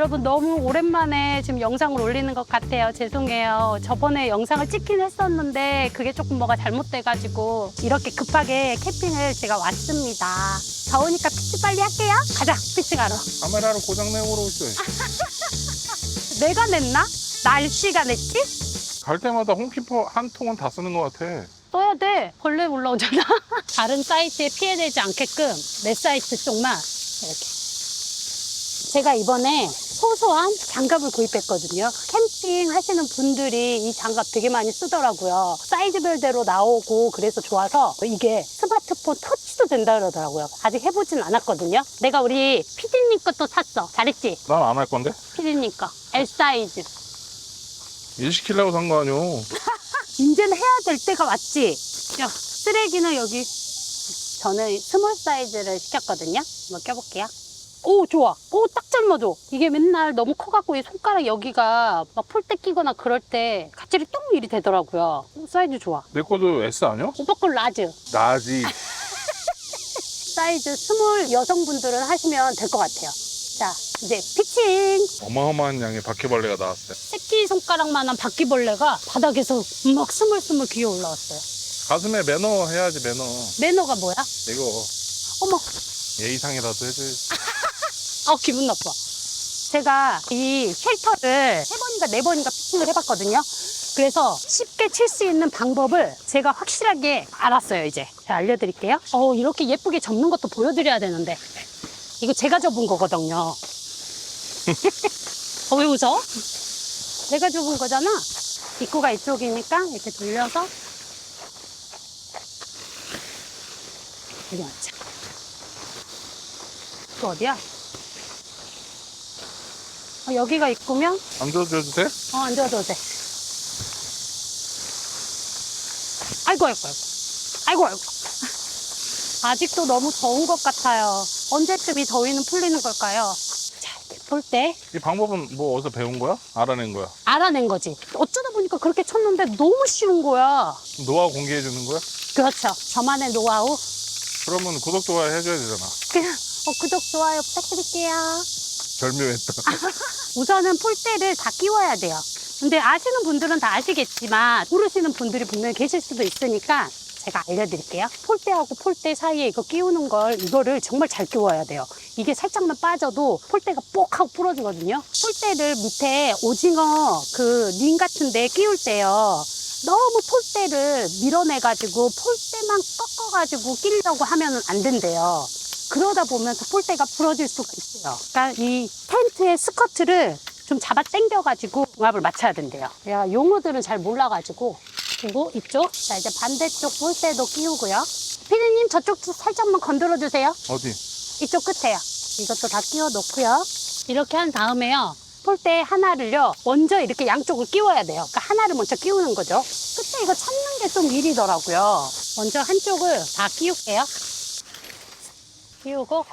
여러분 너무 오랜만에 지금 영상을 올리는 것 같아요. 죄송해요. 저번에 영상을 찍긴 했었는데 그게 조금 뭐가 잘못돼가지고 이렇게 급하게 캠핑을 제가 왔습니다. 더우니까 피치 빨리 할게요. 가자, 피치가러. 카메라로 고장내고 있어. 내가 냈나? 날씨가 냈지? 갈 때마다 홈키퍼 한 통은 다 쓰는 것 같아. 써야 돼. 벌레 올라오잖아. 다른 사이트에 피해되지 않게끔 내 사이트 쪽만 이렇게. 제가 이번에 소소한 장갑을 구입했거든요. 캠핑 하시는 분들이 이 장갑 되게 많이 쓰더라고요. 사이즈별대로 나오고 그래서 좋아서 이게 스마트폰 터치도 된다 그러더라고요. 아직 해보진 않았거든요. 내가 우리 피디님 것도 샀어. 잘했지? 난 안 할 건데? 피디님 거. L 사이즈. 일 시키려고 산 거 아니오. 이제는 해야 될 때가 왔지. 야, 쓰레기는 여기. 저는 스몰 사이즈를 시켰거든요. 한번 껴볼게요. 오, 좋아. 오, 딱 잘 맞아. 이게 맨날 너무 커갖고 이 손가락 여기가 막 폴대 끼거나 그럴 때 갑자기 똥 일이 되더라고요. 사이즈 좋아. 내 것도 S 아니야? 오빠 건 라즈. 나지. 사이즈 스몰 여성분들은 하시면 될 것 같아요. 자, 이제 피칭. 어마어마한 양의 바퀴벌레가 나왔어요. 새끼손가락만한 바퀴벌레가 바닥에서 막 스물스물 기어 올라왔어요. 가슴에 매너 해야지, 매너. 매너가 뭐야? 이거 어머. 예의상이라도 해줘야지. 기분 나빠. 제가 이 쉘터를 3번인가 4번인가 피칭을 해봤거든요. 그래서 쉽게 칠 수 있는 방법을 제가 확실하게 알았어요, 이제. 제가 알려드릴게요. 이렇게 예쁘게 접는 것도 보여드려야 되는데. 이거 제가 접은 거거든요. 왜 웃어? 내가 접은 거잖아. 입구가 이쪽이니까 이렇게 돌려서 여기 앉자. 또 어디야? 여기가 입구면 앉아줘도 돼? 앉아도 돼. 아이고. 아직도 너무 더운 것 같아요. 언제쯤 이 더위는 풀리는 걸까요? 자, 이렇게 볼 때 이 방법은 뭐 어디서 배운 거야? 알아낸 거야? 알아낸 거지. 어쩌다 보니까 그렇게 쳤는데 너무 쉬운 거야. 노하우 공개해 주는 거야? 그렇죠. 저만의 노하우. 그러면 구독, 좋아요 해줘야 되잖아. 그냥 구독, 좋아요 부탁드릴게요. 절묘했다. 우선은 폴대를 다 끼워야 돼요. 근데 아시는 분들은 다 아시겠지만 모르시는 분들이 분명히 계실 수도 있으니까 제가 알려드릴게요. 폴대하고 폴대 사이에 이거 끼우는 이거를 정말 잘 끼워야 돼요. 이게 살짝만 빠져도 폴대가 뽁 하고 부러지거든요. 폴대를 밑에 오징어 링 같은 데 끼울 때요. 너무 폴대를 밀어내가지고 폴대만 꺾어가지고 끼려고 하면 안 된대요. 그러다 보면 또 폴대가 부러질 수가 있어요. 그러니까 이 텐트의 스커트를 좀 잡아 당겨가지고 궁합을 맞춰야 된대요. 야, 용어들은 잘 몰라가지고. 그리고 이쪽, 자 이제 반대쪽 폴대도 끼우고요. 피디님 저쪽 살짝만 건드려 주세요. 어디? 이쪽 끝에요. 이것도 다 끼워 놓고요. 이렇게 한 다음에요. 폴대 하나를요, 먼저 이렇게 양쪽을 끼워야 돼요. 그러니까 하나를 먼저 끼우는 거죠. 끝에 이거 찾는 게 좀 일이더라고요. 먼저 한쪽을 다 끼울게요. 끼우고.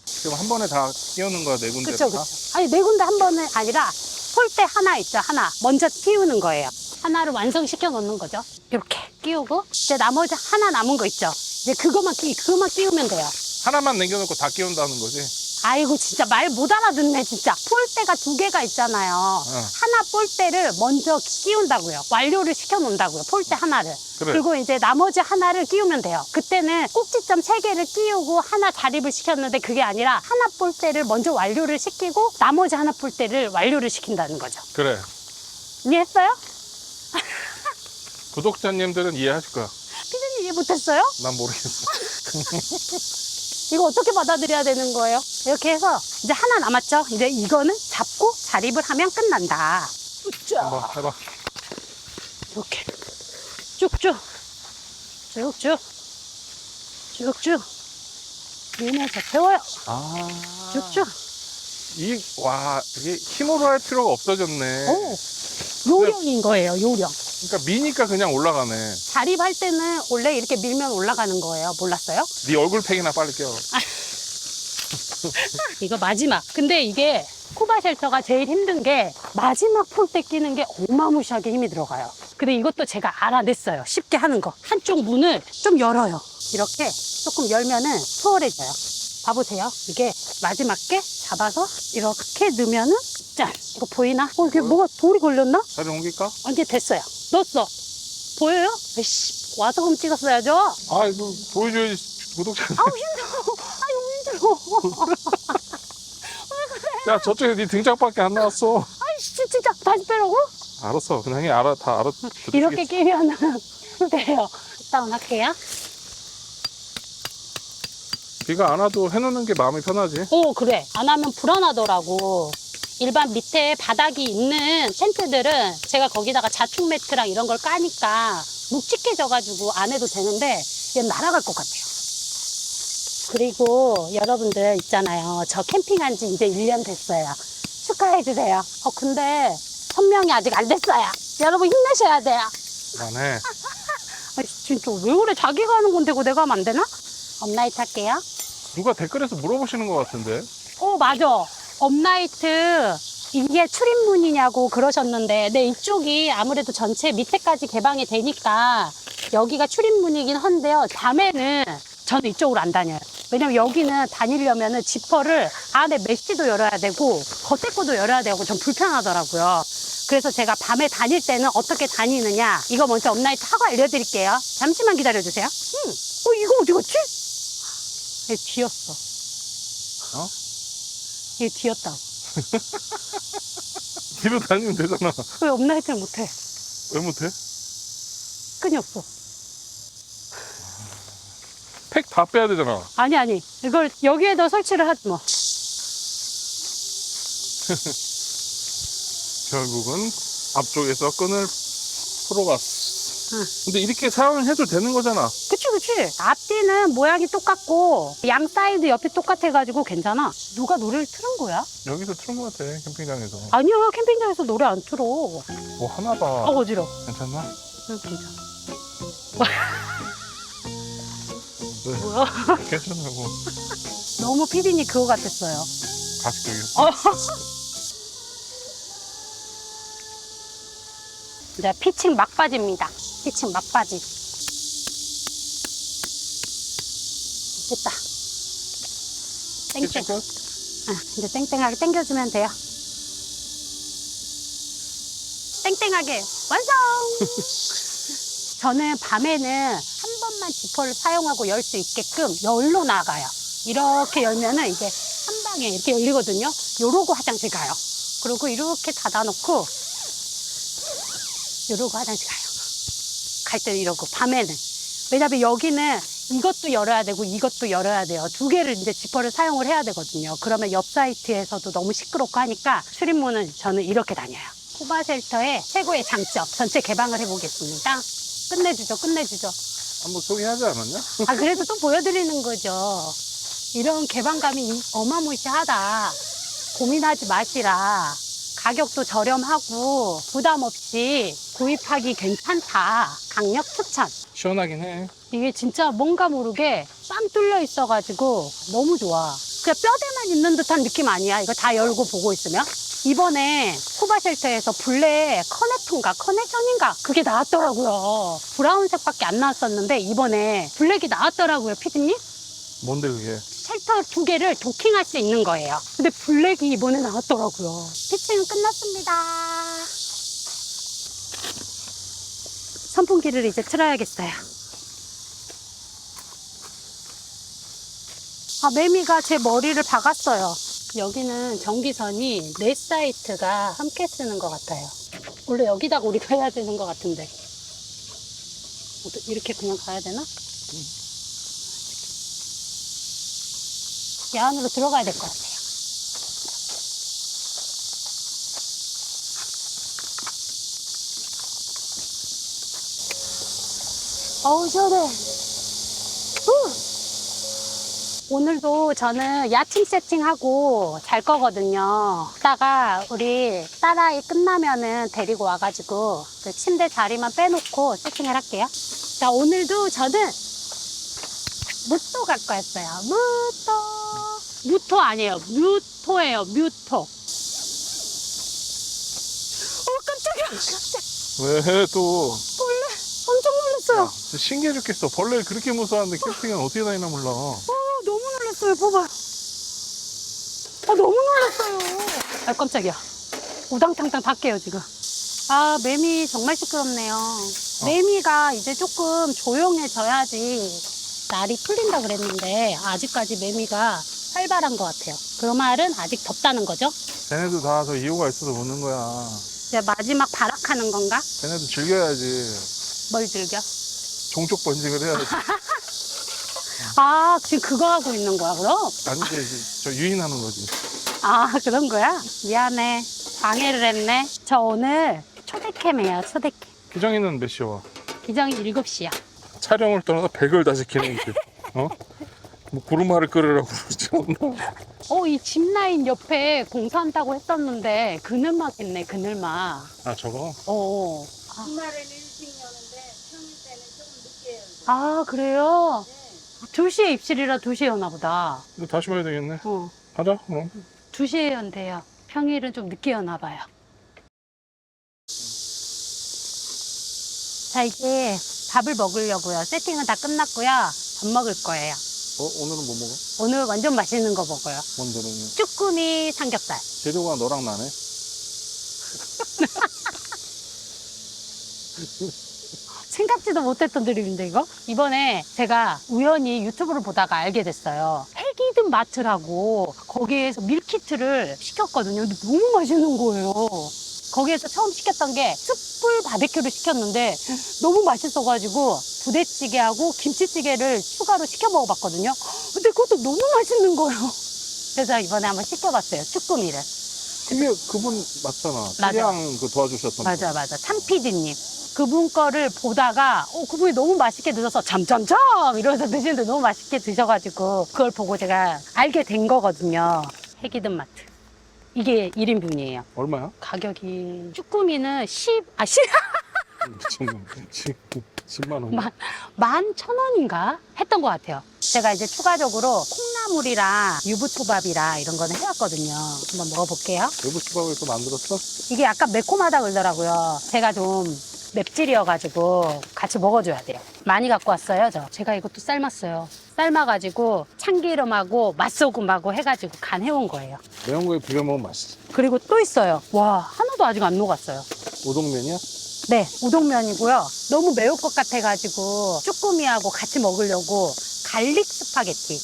지금 한 번에 다 끼우는 거야, 네 군데 그쵸, 다? 그쵸. 아니, 네 군데 한 번은 아니라 폴대 하나 있죠, 하나. 먼저 끼우는 거예요. 하나를 완성시켜 놓는 거죠. 이렇게 끼우고, 이제 나머지 하나 남은 거 있죠. 이제 그거만 끼우면 돼요. 하나만 남겨놓고 다 끼운다는 거지? 아이고, 진짜 말 못 알아듣네, 진짜. 폴대가 2개가 있잖아요. 하나 폴대를 먼저 끼운다고요. 완료를 시켜 놓는다고요, 폴대 하나를. 그래. 그리고 이제 나머지 하나를 끼우면 돼요. 그때는 꼭지점 3개를 끼우고 하나 자립을 시켰는데 그게 아니라 하나 폴대를 먼저 완료를 시키고 나머지 하나 폴대를 완료를 시킨다는 거죠. 그래. 이해했어요? 구독자님들은 이해하실 거야. 피디님 이해 못했어요? 난 모르겠어. 이거 어떻게 받아들여야 되는 거예요? 이렇게 해서 이제 하나 남았죠? 이제 이거는 잡고 자립을 하면 끝난다. 한번 해봐. 이렇게 쭉쭉 밀면서 세워요. 쭉쭉. 이게 힘으로 할 필요가 없어졌네. 요령인 거예요, 요령. 그러니까 미니까 그냥 올라가네. 자립할 때는 원래 이렇게 밀면 올라가는 거예요. 몰랐어요? 네 얼굴팩이나 빨리 껴. 이거 마지막. 근데 이게 스쿠버 쉘터가 제일 힘든 게 마지막 폴대 끼는 게 어마무시하게 힘이 들어가요. 근데 이것도 제가 알아냈어요. 쉽게 하는 거. 한쪽 문을 좀 열어요. 이렇게 조금 열면은 수월해져요. 봐보세요. 이게 마지막 게 잡아서 이렇게 넣으면은 짠! 이거 보이나? 이게 뭐가 돌이 걸렸나? 자리 옮길까? 이제 됐어요. 넣었어. 보여요? 에이씨, 와서 그럼 찍었어야죠. 아, 이거 보여줘야지 구독자. 아우 힘들어. 아유 힘들어. 야, 저쪽에 네 등짝밖에 안 나왔어. 아이씨 진짜 다시 빼라고? 알았어. 그냥 해. 알아. 다 알아. 이렇게 끼면은 돼요. 다운 할게요. 비가 안 와도 해놓는 게 마음이 편하지. 오 그래. 안 하면 불안하더라고. 일반 밑에 바닥이 있는 텐트들은 제가 거기다가 자충 매트랑 이런 걸 까니까 묵직해져가지고 안 해도 되는데 얘는 날아갈 것 같아요. 그리고 여러분들 있잖아요. 저 캠핑한 지 이제 1년 됐어요. 축하해주세요. 근데 선명이 아직 안 됐어요. 여러분 힘내셔야 돼요. 그만해. 아이씨, 진짜 왜 그래? 자기가 하는 건데 그거 내가 하면 안 되나? 업나이트 할게요. 누가 댓글에서 물어보시는 것 같은데. 맞아. 업나이트 이게 출입문이냐고 그러셨는데 네, 이쪽이 아무래도 전체 밑에까지 개방이 되니까 여기가 출입문이긴 한데요. 밤에는 저는 이쪽으로 안 다녀요. 왜냐면 여기는 다니려면은 지퍼를 안에 메시도 열어야 되고 겉에 것도 열어야 되고 좀 불편하더라고요. 그래서 제가 밤에 다닐 때는 어떻게 다니느냐 이거 먼저 업나이트 하고 알려드릴게요. 잠시만 기다려주세요. 이거 어디 갔지? 얘 뒤였어. 어? 얘 뒤였다고. 뒤로 다니면 되잖아. 왜 업나이트를 못해? 왜 못해? 끈이 없어. 팩 다 빼야 되잖아. 아니 이걸 여기에다 설치를 하지 뭐. 결국은 앞쪽에서 끈을 풀어갔어. 응. 근데 이렇게 사용을 해도 되는 거잖아. 그치 앞뒤는 모양이 똑같고 양 사이드 옆이 똑같아가지고 괜찮아. 누가 노래를 틀은 거야? 여기서 틀은 것 같아, 캠핑장에서. 아니야 캠핑장에서 노래 안 틀어. 뭐 하나 봐. 어지러워. 괜찮나? 응, 괜찮아. 왜? 뭐야? 괜찮다고. 너무 피디님 그거 같았어요. 가식적이었어. 이제 피칭 막바지입니다. 피칭 막바지. 됐다. 땡땡. 피칭 끝? 이제 땡땡하게 당겨주면 돼요. 땡땡하게 완성! 저는 밤에는 한 번만 지퍼를 사용하고 열 수 있게끔 열로 나가요. 이렇게 열면은 이게 한 방에 이렇게 열리거든요. 요러고 화장실 가요. 그리고 이렇게 닫아놓고 이러고 화장실 가요. 갈 때는 이러고 밤에는. 왜냐면 여기는 이것도 열어야 되고 이것도 열어야 돼요. 두 개를 이제 지퍼를 사용을 해야 되거든요. 그러면 옆 사이트에서도 너무 시끄럽고 하니까 출입문은 저는 이렇게 다녀요. 쿠바쉘터의 최고의 장점 전체 개방을 해보겠습니다. 끝내주죠. 한번 소개하지 않았냐? 그래도 또 보여드리는 거죠. 이런 개방감이 어마무시하다. 고민하지 마시라. 가격도 저렴하고 부담 없이 구입하기 괜찮다. 강력 추천. 시원하긴 해. 이게 진짜 뭔가 모르게 빵 뚫려 있어가지고 너무 좋아. 그냥 뼈대만 있는 듯한 느낌 아니야. 이거 다 열고 보고 있으면. 이번에 쿠바쉘터에서 블랙 커넥션인가 그게 나왔더라고요. 브라운색밖에 안 나왔었는데 이번에 블랙이 나왔더라고요. 피디님. 뭔데 그게? 쉘터 두 개를 도킹할 수 있는 거예요. 근데 블랙이 이번에 나왔더라고요. 피칭은 끝났습니다. 선풍기를 이제 틀어야겠어요. 매미가 제 머리를 박았어요. 여기는 전기선이 네 사이트가 함께 쓰는 것 같아요. 원래 여기다가 우리가 해야 되는 것 같은데. 이렇게 그냥 가야 되나? 이 안으로 들어가야 될 것 같아요. 어우, 시원해. 오늘도 저는 야침 세팅하고 잘 거거든요. 이따가 우리 딸아이 끝나면은 데리고 와가지고 그 침대 자리만 빼놓고 세팅을 할게요. 자, 오늘도 저는 무토 갖고 왔어요. 무토 아니에요. 뮤토예요. 뮤토. 깜짝이야. 왜 또? 벌레 엄청 놀랐어요. 진짜 신기해 죽겠어. 벌레를 그렇게 무서워하는데 캠핑은 어떻게 다니나 몰라. 너무 놀랐어요. 봐봐. 너무 놀랐어요. 아, 깜짝이야. 우당탕탕 닦게요, 지금. 아, 매미 정말 시끄럽네요. 매미가 이제 조금 조용해져야지 날이 풀린다 그랬는데 아직까지 매미가 활발한 것 같아요. 그 말은 아직 덥다는 거죠? 쟤네도 다 저 이유가 있어서 우는 거야. 이제 마지막 발악하는 건가? 쟤네도 즐겨야지. 뭘 즐겨? 종족 번식을 해야지. 아, 지금 그거 하고 있는 거야, 그럼? 아니지, 저 유인하는 거지. 아, 그런 거야? 미안해. 방해를 했네. 저 오늘 초대캠이에요, 초대캠. 기정이는 몇 시에 와? 기정이 7시야. 촬영을 떠나서 백을 다 지키는 게. 어? 뭐 구루마를 끓으라고 그러지 않나? 이 짚라인 옆에 공사한다고 했었는데 그늘막 했네, 그늘막. 아, 저거? 주말에는 일찍 여는데 평일 때는 조금 늦게 열고. 아, 그래요? 2시에 입실이라 2시에 여나 보다. 이거 다시 봐야 되겠네. 어. 가자, 그럼. 2시에 연대요. 평일은 좀 늦게 여나 봐요. 자, 이제 밥을 먹으려고요. 세팅은 다 끝났고요. 밥 먹을 거예요. 오늘은 뭐 먹어? 오늘 완전 맛있는 거 먹어요. 뭔데는? 쭈꾸미 삼겹살. 재료가 너랑 나네? 생각지도 못했던 드립인데 이거? 이번에 제가 우연히 유튜브를 보다가 알게 됐어요. 해기든 마트라고 거기에서 밀키트를 시켰거든요. 근데 너무 맛있는 거예요. 거기에서 처음 시켰던 게 숯불 바베큐를 시켰는데 너무 맛있어가지고 부대찌개하고 김치찌개를 추가로 시켜 먹어봤거든요. 근데 그것도 너무 맛있는 거예요. 그래서 이번에 한번 시켜봤어요. 쭈꾸미를. 그게 그분 맞잖아. 맞아. 태양 그 도와주셨던 맞아, 맞아. 참PD님. 그분 거를 보다가, 그분이 너무 맛있게 드셔서, 점점점! 이러면서 드시는데 너무 맛있게 드셔가지고, 그걸 보고 제가 알게 된 거거든요. 해기든 마트. 이게 1인분이에요. 얼마야? 가격이, 쭈꾸미는 10 미친놈. 10만 원. 11,000원인가? 했던 것 같아요. 제가 이제 추가적으로 콩나물이랑 유부초밥이랑 이런 거는 해왔거든요. 한번 먹어볼게요. 외부초밥을 또 만들었어? 이게 약간 매콤하다 그러더라고요. 제가 좀 맵찔이어가지고 같이 먹어줘야 돼요. 많이 갖고 왔어요, 저. 제가 이것도 삶았어요. 삶아가지고 참기름하고 맛소금하고 해가지고 간 해온 거예요. 매운 거에 비벼 먹으면 맛있어. 그리고 또 있어요. 와, 하나도 아직 안 녹았어요. 우동면이야? 네, 우동면이고요. 너무 매울 것 같아가지고 쭈꾸미하고 같이 먹으려고 갈릭 스파게티.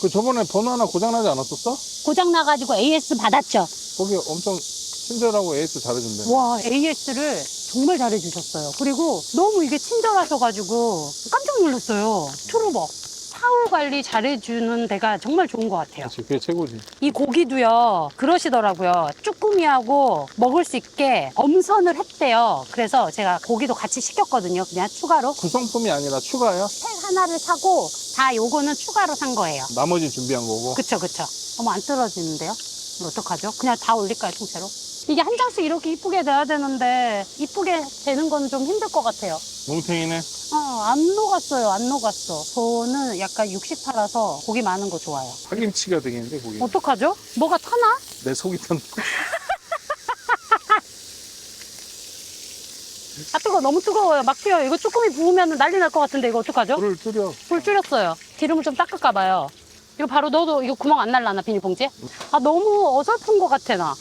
그 저번에 번호 하나 고장나지 않았었어? 고장나가지고 AS 받았죠? 거기 엄청 친절하고 에이스 잘해준대. 와, AS를 정말 잘해주셨어요. 그리고 너무 이게 친절하셔가지고 깜짝 놀랐어요. 투르버. 사후 관리 잘해주는 데가 정말 좋은 것 같아요. 그렇지, 그게 최고지. 이 고기도요, 그러시더라고요. 쭈꾸미하고 먹을 수 있게 엄선을 했대요. 그래서 제가 고기도 같이 시켰거든요. 그냥 추가로. 구성품이 아니라 추가야? 팩 하나를 사고 다 요거는 추가로 산 거예요. 나머지 준비한 거고. 그쵸, 그쵸. 어머, 안 떨어지는데요? 이거 어떡하죠? 그냥 다 올릴까요, 통째로? 이게 한 장씩 이렇게 이쁘게 돼야 되는데 이쁘게 되는 건 좀 힘들 것 같아요. 뭉탱이네. 안 녹았어요. 안 녹았어. 저는 약간 육식파라서 고기 많은 거 좋아요. 파김치가 되겠는데, 거기. 어떡하죠? 뭐가 타나? 내 속이 탄다. 아, 뜨거워. 너무 뜨거워요. 막 튀어요. 이거 쭈꾸미 부으면 난리 날 것 같은데 이거 어떡하죠? 불을 줄여. 불 줄였어요. 기름을 좀 닦을까 봐요. 이거 바로 넣어도 이거 구멍 안 날라나, 비닐봉지에? 아, 너무 어설픈 것 같아, 나.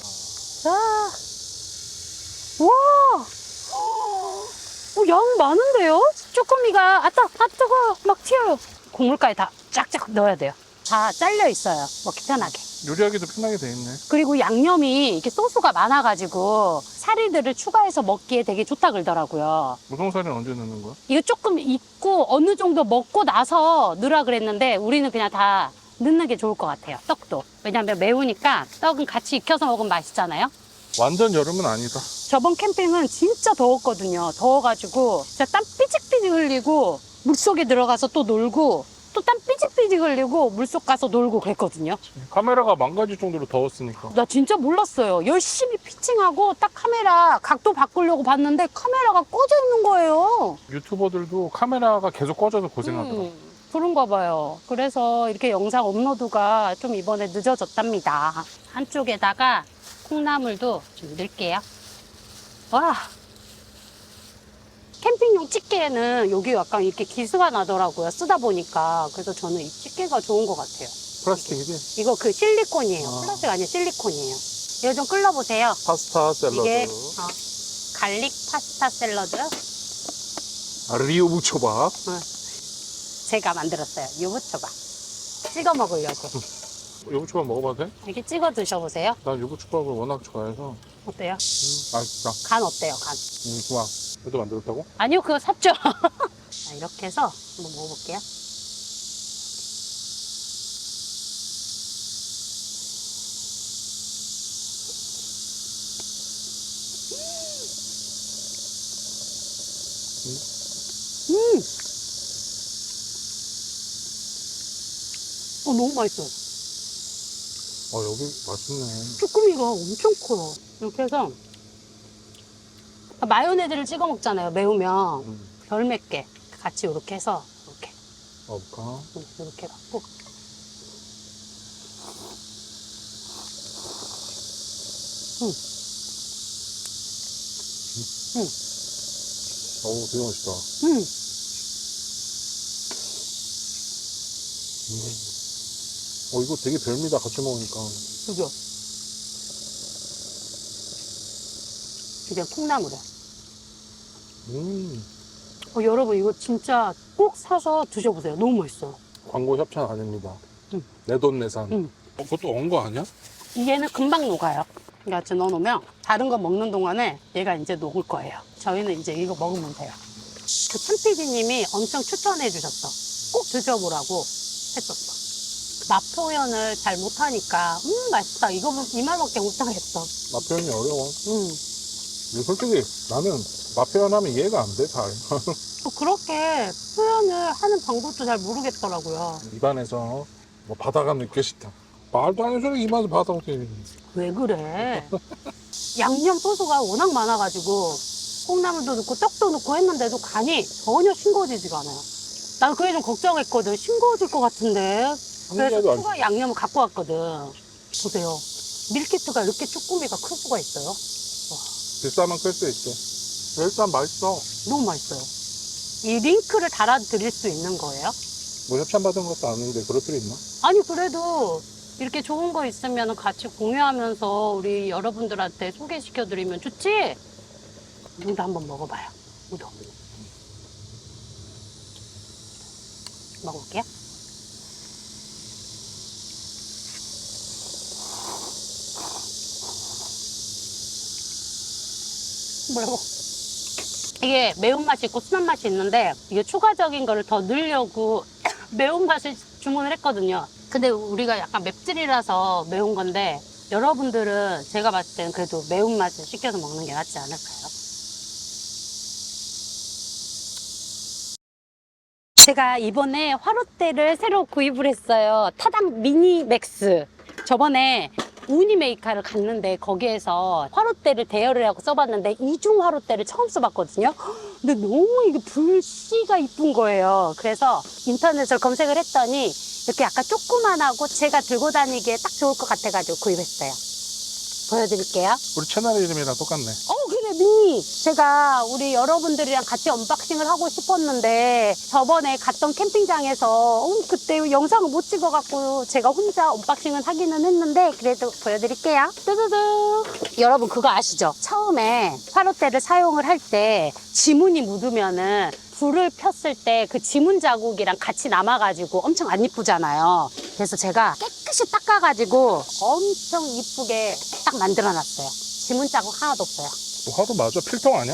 자. 와! 양 많은데요? 쭈꾸미가, 뜨거워. 막 튀어요. 국물까지 다 쫙쫙 넣어야 돼요. 다 잘려 있어요. 먹기 편하게. 요리하기도 편하게 돼 있네. 그리고 양념이 이렇게 소스가 많아가지고 사리들을 추가해서 먹기에 되게 좋다 그러더라고요. 무성살은 언제 넣는 거야? 이거 조금 익고 어느 정도 먹고 나서 넣으라 그랬는데 우리는 그냥 다 넣는 게 좋을 것 같아요. 떡도. 왜냐면 매우니까 떡은 같이 익혀서 먹으면 맛있잖아요. 완전 여름은 아니다. 저번 캠핑은 진짜 더웠거든요. 더워가지고 진짜 땀 삐직삐직 흘리고 물속에 들어가서 또 놀고 또 땀 삐직삐직 흘리고 물속 가서 놀고 그랬거든요. 카메라가 망가질 정도로 더웠으니까. 나 진짜 몰랐어요. 열심히 피칭하고 딱 카메라 각도 바꾸려고 봤는데 카메라가 꺼져 있는 거예요. 유튜버들도 카메라가 계속 꺼져서 고생하더라. 그런가 봐요. 그래서 이렇게 영상 업로드가 좀 이번에 늦어졌답니다. 한쪽에다가 콩나물도 좀 넣을게요. 와! 캠핑용 집게는 여기 약간 이렇게 기스가 나더라고요. 쓰다 보니까. 그래서 저는 이 집게가 좋은 것 같아요. 플라스틱이지? 이거 그 실리콘이에요. 아. 플라스틱 아니에요. 실리콘이에요. 이거 좀 끌려보세요. 파스타 샐러드. 이게 갈릭 파스타 샐러드. 리오부초밥. 제가 만들었어요. 유부초밥. 찍어 먹으려고. 유부초밥 먹어봐도 돼? 이렇게 찍어 드셔보세요. 난 유부초밥을 워낙 좋아해서. 어때요? 맛있다. 간 어때요? 간. 좋아. 그래도 만들었다고? 아니요, 그거 샀죠. 자, 이렇게 해서 한번 먹어볼게요. 너무 맛있어요. 여기 맛있네. 쭈꾸미가 엄청 커요. 이렇게 해서 마요네즈를 찍어 먹잖아요. 매우면 덜 맵게 같이 이렇게 해서 이렇게 먹을까? 이렇게 갖고 되게 맛있다. 이거 되게 별미다, 같이 먹으니까. 그죠? 이제 콩나물이야. 여러분 이거 진짜 꼭 사서 드셔보세요. 너무 맛있어요. 광고 협찬 아닙니다. 응. 내돈내산. 응. 그것도 언 거 아니야? 얘는 금방 녹아요. 같이 넣어놓으면 다른 거 먹는 동안에 얘가 이제 녹을 거예요. 저희는 이제 이거 먹으면 돼요. 그 참PD님이 엄청 추천해 주셨어. 꼭 드셔보라고 했었어. 맛 표현을 잘 못하니까 맛있다. 이 말밖에 못하겠어. 맛 표현이 어려워. 근데 솔직히 나는 맛 표현하면 이해가 안 돼, 잘. 그렇게 표현을 하는 방법도 잘 모르겠더라고요. 입안에서 뭐 바다가 느껴진다. 말도 안 되는 소리 입안에서 바다가 느껴지. 왜 그래? 양념 소스가 워낙 많아가지고 콩나물도 넣고 떡도 넣고 했는데도 간이 전혀 싱거워지지가 않아요. 난 그게 좀 걱정했거든. 싱거워질 것 같은데. 그래서 신기하도 않지. 추가 양념을 갖고 왔거든. 보세요. 밀키트가 이렇게 쭈꾸미가 클 수가 있어요. 비싸면 클 수 있지. 일단 맛있어. 너무 맛있어요. 이 링크를 달아드릴 수 있는 거예요? 뭐 협찬 받은 것도 아닌데 그럴 필요 있나? 아니 그래도 이렇게 좋은 거 있으면 같이 공유하면서 우리 여러분들한테 소개시켜드리면 좋지? 우도 한번 먹어봐요. 우도. 먹어볼게요. 뭐라고? 이게 매운맛이 있고 순한 맛이 있는데 이게 추가적인 거를 더 넣으려고 매운맛을 주문을 했거든요. 근데 우리가 약간 맵찔이라서 매운 건데 여러분들은 제가 봤을 때는 그래도 매운맛을 시켜서 먹는 게 낫지 않을까요? 제가 이번에 화롯대를 새로 구입을 했어요. 타당 미니 맥스. 저번에 우니메이카를 갔는데 거기에서 화롯대를 대여를 하고 써봤는데 이중 화롯대를 처음 써봤거든요. 근데 너무 이게 불씨가 이쁜 거예요. 그래서 인터넷을 검색을 했더니 이렇게 약간 조그만하고 제가 들고 다니기에 딱 좋을 것 같아가지고 구입했어요. 보여드릴게요. 우리 채널 이름이랑 똑같네. 그래 미니. 제가 우리 여러분들이랑 같이 언박싱을 하고 싶었는데 저번에 갔던 캠핑장에서 그때 영상을 못 찍어갖고 제가 혼자 언박싱을 하기는 했는데 그래도 보여드릴게요. 뚜두두. 여러분 그거 아시죠? 처음에 화롯대를 사용을 할 때 지문이 묻으면은 불을 폈을 때 그 지문 자국이랑 같이 남아가지고 엄청 안 이쁘잖아요. 그래서 제가 깨끗이 닦아가지고 엄청 이쁘게 딱 만들어놨어요. 지문 자국 하나도 없어요. 화도 맞아? 필통 아니야?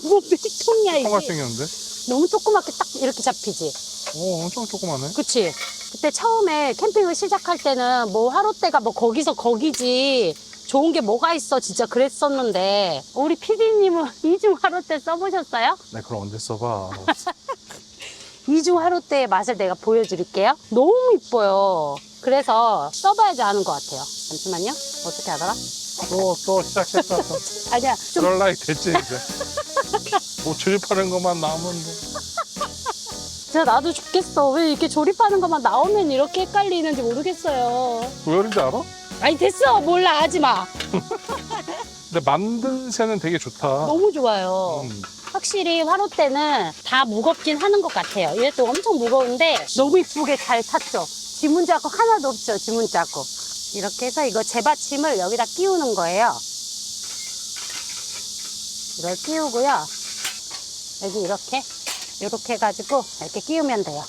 뭐 필통이야 이게. 필통같이 생겼는데? 너무 조그맣게 딱 이렇게 잡히지. 엄청 조그마네. 그치? 그때 처음에 캠핑을 시작할 때는 뭐 화롯대가 뭐 거기서 거기지 좋은 게 뭐가 있어 진짜 그랬었는데 우리 PD님은 이중 화롯대 써보셨어요? 네, 그럼 언제 써봐. 이중 화롯대의 맛을 내가 보여드릴게요. 너무 이뻐요. 그래서 써봐야지 아는 것 같아요. 잠시만요. 어떻게 하더라? 또 시작했다. 아니야. 좀 그럴 나이 됐지, 이제. 뭐 조립하는 것만 나오면 돼. 진짜 나도 좋겠어. 왜 이렇게 조립하는 것만 나오면 이렇게 헷갈리는지 모르겠어요. 왜 그런지 알아? 아니 됐어. 몰라. 하지 마. 근데 만든 새는 되게 좋다. 너무 좋아요. 확실히 화롯대는 다 무겁긴 하는 것 같아요. 이것도 엄청 무거운데 너무 이쁘게 잘 탔죠. 지문 자국 하나도 없죠, 지문 자국. 이렇게 해서 이거 재받침을 여기다 끼우는 거예요. 이걸 끼우고요. 여기 이렇게 해가지고 이렇게 끼우면 돼요.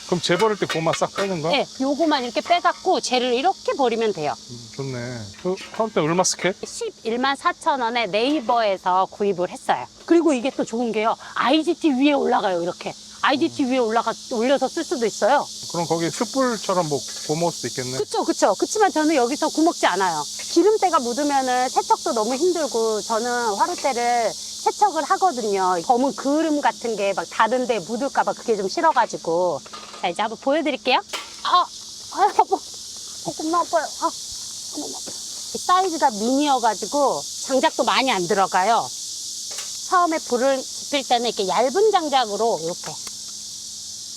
그럼 재 버릴 때 그것만 싹 빼는 거야? 네, 요거만 이렇게 빼갖고 쟤를 이렇게 버리면 돼요. 좋네. 그 화롯대 얼마 스케? 11만 4천 원에 네이버에서 구입을 했어요. 그리고 이게 또 좋은 게요. IGT 위에 올라가요, 이렇게. IGT 위에 올려서 쓸 수도 있어요. 그럼 거기 숯불처럼 뭐 구워먹을 수도 있겠네. 그쵸. 그치만 저는 여기서 구먹지 않아요. 기름때가 묻으면은 세척도 너무 힘들고, 저는 화롯대를 세척을 하거든요. 검은 그름 같은 게 막 다른 데 묻을까봐 그게 좀 싫어가지고. 자, 이제 한번 보여드릴게요. 겁나 아파요. 사이즈가 미니여가지고 장작도 많이 안 들어가요. 처음에 불을 지필 때는 이렇게 얇은 장작으로 이렇게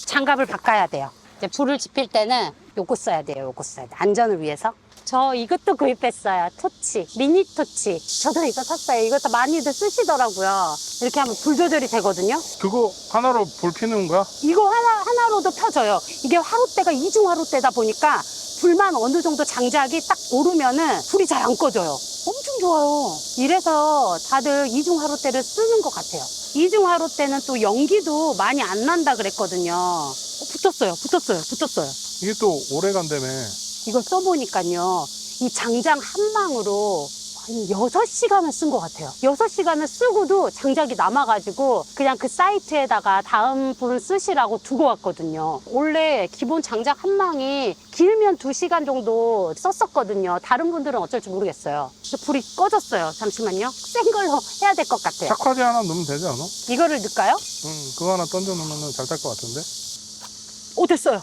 장갑을 바꿔야 돼요. 이제 불을 지필 때는 요거 써야 돼요. 요거 써야 돼. 안전을 위해서. 저 이것도 구입했어요. 토치, 미니 토치. 저도 이거 샀어요. 이것도 많이들 쓰시더라고요. 이렇게 하면 불 조절이 되거든요. 그거 하나로 불 피는 거야? 이거 하나로도 펴져요. 이게 화롯대가 이중 화롯대다 보니까 불만 어느 정도 장작이 딱 오르면은 불이 잘 안 꺼져요. 엄청 좋아요. 이래서 다들 이중 화롯대를 쓰는 것 같아요. 이중 화롯대는 또 연기도 많이 안 난다 그랬거든요. 붙었어요. 이게 또 오래 간다며. 이걸 써보니까요. 이 장작 한 망으로 한 6시간을 쓴 것 같아요. 6시간을 쓰고도 장작이 남아가지고 그냥 그 사이트에다가 다음 분 쓰시라고 두고 왔거든요. 원래 기본 장작 한 망이 길면 2시간 정도 썼었거든요. 다른 분들은 어쩔지 모르겠어요. 근데 불이 꺼졌어요. 잠시만요. 센 걸로 해야 될 것 같아요. 착화제 하나 넣으면 되지 않아? 이거를 넣을까요? 그거 하나 던져 놓으면 잘 탈 것 같은데? 오, 됐어요.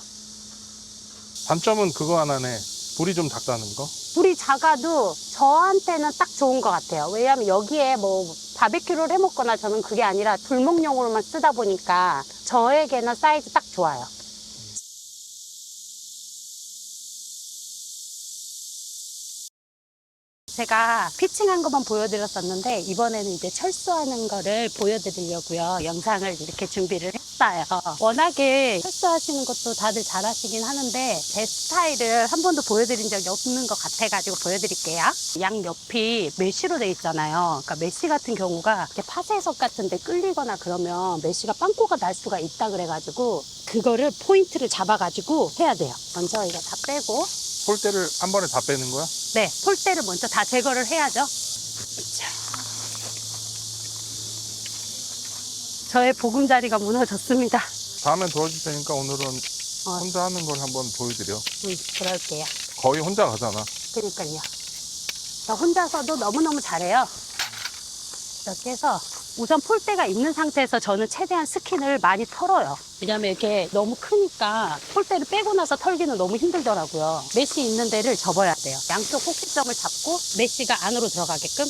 단점은 그거 하나네. 불이 좀 작다는 거? 불이 작아도 저한테는 딱 좋은 것 같아요. 왜냐하면 여기에 뭐 바베큐를 해 먹거나 저는 그게 아니라 불멍용으로만 쓰다 보니까 저에게는 사이즈 딱 좋아요. 제가 피칭한 것만 보여드렸었는데 이번에는 이제 철수하는 거를 보여드리려고요. 영상을 이렇게 준비를 했어요. 워낙에 철수하시는 것도 다들 잘하시긴 하는데 제 스타일을 한 번도 보여드린 적이 없는 것 같아가지고 보여드릴게요. 양 옆이 메쉬로 돼 있잖아요. 그러니까 메쉬 같은 경우가 이렇게 파쇄석 같은 데 끌리거나 그러면 메쉬가 빵꾸가 날 수가 있다 그래가지고 그거를 포인트를 잡아가지고 해야 돼요. 먼저 이거 다 빼고 폴대를 한 번에 다 빼는 거야? 네, 폴대를 먼저 다 제거를 해야죠. 자. 저의 보금자리가 무너졌습니다. 다음엔 도와줄 테니까 오늘은 혼자 하는 걸 한번 보여드려. 그럴게요. 거의 혼자 가잖아. 그러니까요. 저 혼자서도 너무너무 잘해요. 이렇게 해서 우선 폴대가 있는 상태에서 저는 최대한 스킨을 많이 털어요. 왜냐면 이렇게 너무 크니까 폴대를 빼고 나서 털기는 너무 힘들더라고요. 메쉬 있는 데를 접어야 돼요. 양쪽 꼭지점을 잡고 메쉬가 안으로 들어가게끔.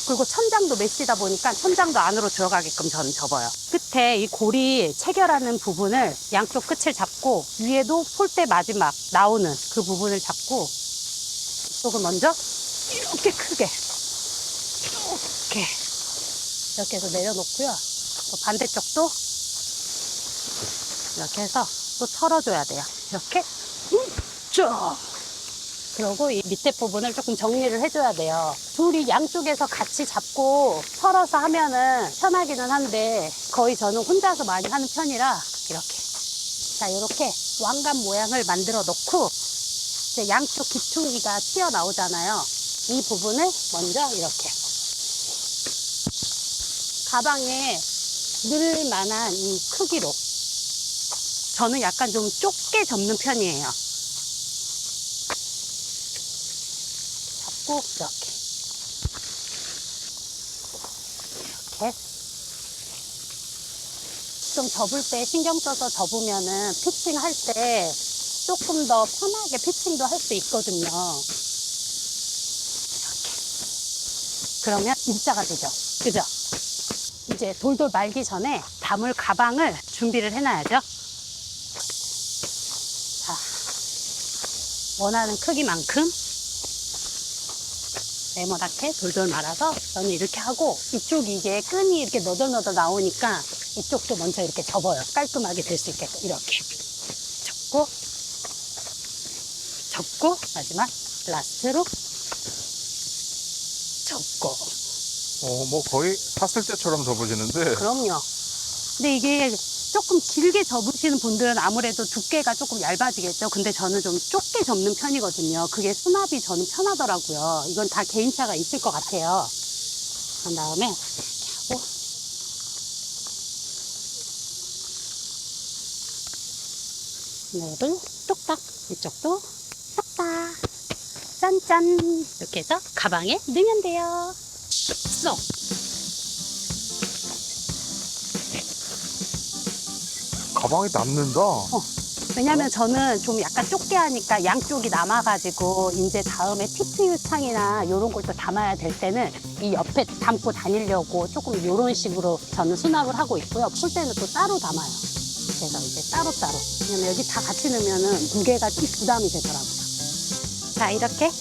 그리고 천장도 메쉬다 보니까 천장도 안으로 들어가게끔 저는 접어요. 끝에 이 고리 체결하는 부분을 양쪽 끝을 잡고 위에도 폴대 마지막 나오는 그 부분을 잡고 이쪽을 먼저 이렇게 크게 이렇게 해서 내려놓고요. 또 반대쪽도 이렇게 해서 또 털어줘야 돼요. 이렇게 쭉. 그리고 이 밑에 부분을 조금 정리를 해줘야 돼요. 둘이 양쪽에서 같이 잡고 털어서 하면은 편하기는 한데 거의 저는 혼자서 많이 하는 편이라 이렇게. 자, 이렇게 왕관 모양을 만들어 놓고 이제 양쪽 기퉁이가 튀어나오잖아요. 이 부분을 먼저 이렇게. 가방에 넣을 만한 이 크기로. 저는 약간 좀 좁게 접는 편이에요. 잡고 이렇게. 좀 접을 때 신경 써서 접으면은 피칭할 때 조금 더 편하게 피칭도 할 수 있거든요. 이렇게. 그러면 일자가 되죠. 그죠? 이제 돌돌 말기 전에 담을 가방을 준비를 해놔야죠. 자, 원하는 크기만큼 네모나게 돌돌 말아서 저는 이렇게 하고 이쪽이 이게 끈이 이렇게 너덜너덜 나오니까 이쪽도 먼저 이렇게 접어요. 깔끔하게 될 수 있게끔 이렇게. 접고 접고 마지막 라스트로 접고. 뭐 거의 샀을 때처럼 접어지는데. 그럼요. 근데 이게 조금 길게 접으시는 분들은 아무래도 두께가 조금 얇아지겠죠. 근데 저는 좀 좁게 접는 편이거든요. 그게 수납이 저는 편하더라고요. 이건 다 개인차가 있을 것 같아요. 그런 다음에 이렇게 하고 스냅을 뚝딱, 이쪽도 싹다 짠짠 이렇게 해서 가방에 넣으면 돼요. 쏙. 가방이 남는다. 왜냐면 저는 좀 약간 좁게 하니까 양쪽이 남아가지고 이제 다음에 티트유창이나 이런 걸 또 담아야 될 때는 이 옆에 담고 다니려고 조금 이런 식으로 저는 수납을 하고 있고요. 풀 때는 또 따로 담아요. 그래서 이제 따로따로. 왜냐면 여기 다 같이 넣으면은 무게가 좀 부담이 되더라고요. 자, 이렇게